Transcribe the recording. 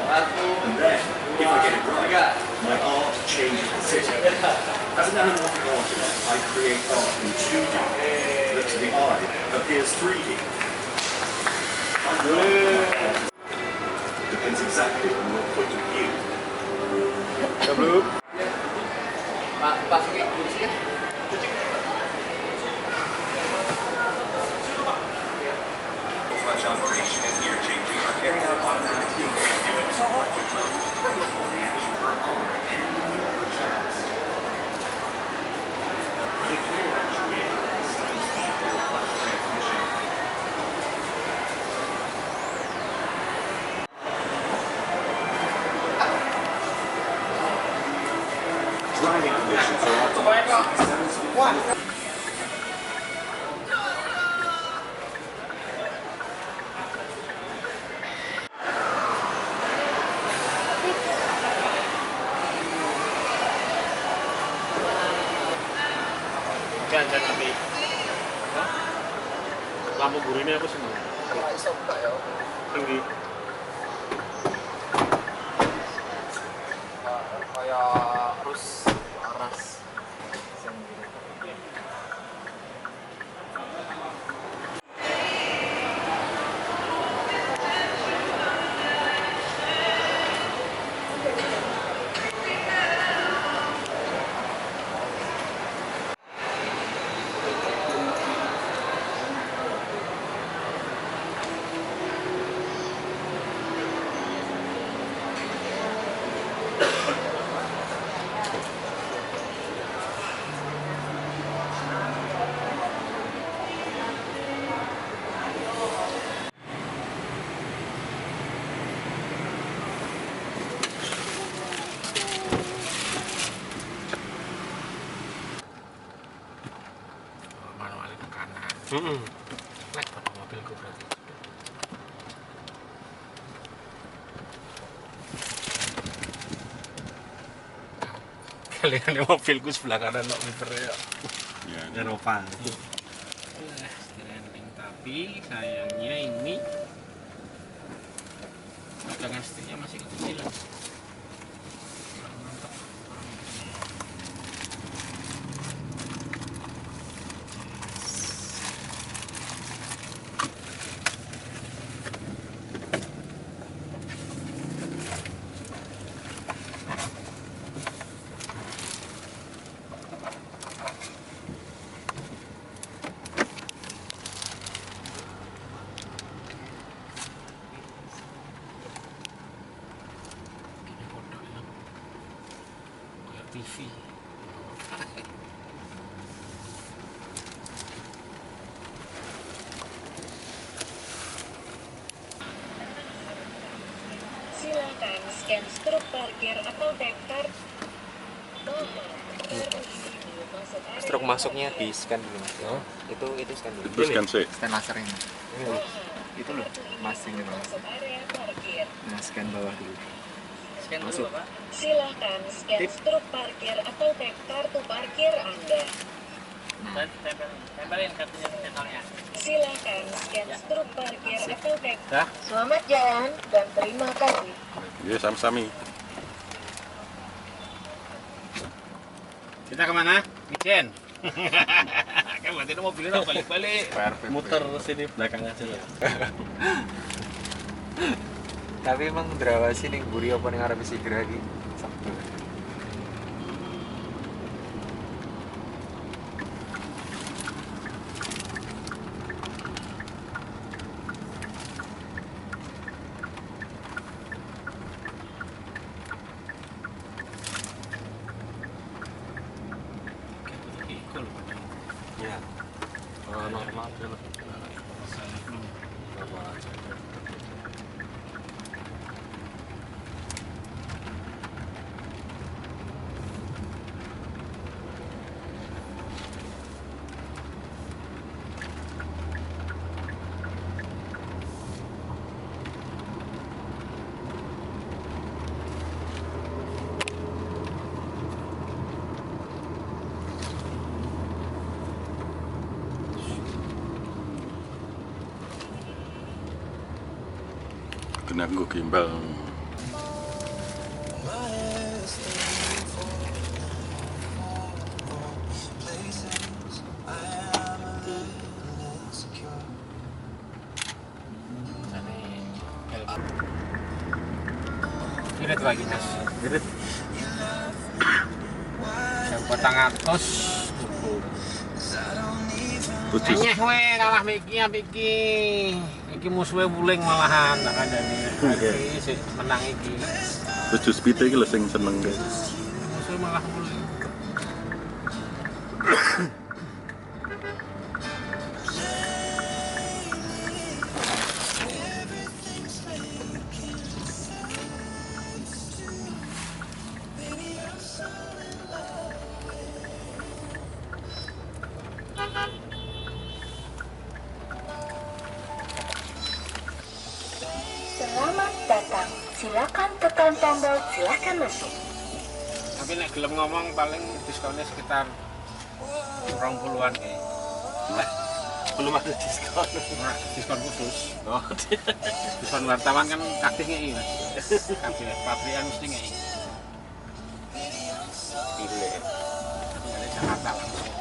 And then, if I get it right, my art changes the city. As an anamorphic artist, I create art in 2D that to the eye appears 3D. Depends exactly on your point of view. Belum. Pak Siki, kursi ya? Flash operation and gear changing are carried out automatically. Driving conditions are optimized. Jangan api. Lampu buru ini apa sih? Kalau iso buka ya. Tinggi. Kayak harus aras. Manual ke kanan. Lek pada mobilku berarti. Kalian mobilku sebelah kanan lo misalnya. Ya, Eropa. Standing, tapi sayangnya ini dengan setirnya masih kecil. Kurang mantap. Ini kodoknya kayak TV. Silakan scan struk parkir atau daftar. Struk masuknya di scan dulu mas. Oh. Itu scan dulu. Terus kan sih. Scan laser ini. Itu loh, masing itu mas. Area parkir. Nah, scan bawah dulu. Scan Masuk. dulu Pak. Silakan scan struk parkir atau tag kartu parkir Anda. Tempelin kartunya sensornya. Silakan scan struk parkir atau tag. Dah. Selamat jalan dan terima kasih. Ya, sami-sami. Kita kemana? Mijen. Kan berarti itu mobilnya balik-balik. Muter sini belakang aja lah. Tapi emang Drawasi ning mburi apa ning arep Sigra iki? Sabtu. Ikut loh. Ya. Normal aja lah. Normal aja. Kena gue gimbal. Irit lagi mas. Irit. 400 Tujuh. Anyeh we kalah Miki iki. Iki musuhe wuling malahan tak kandhane. Iki sik menang iki. 7 speed iki lho sing seneng guys. Musuhe malah wuling. Selamat datang. Silakan tekan tombol silakan masuk. Tapi nek gelem ngomong paling diskonnya sekitar 20-an ya. Belum ada diskon. Nah, diskon khusus. Oh, diskon wartawan kan kabeh ngeki Mas. Kabeh pabrikan mesti ngeki. Pilih. Dari Jakarta langsung.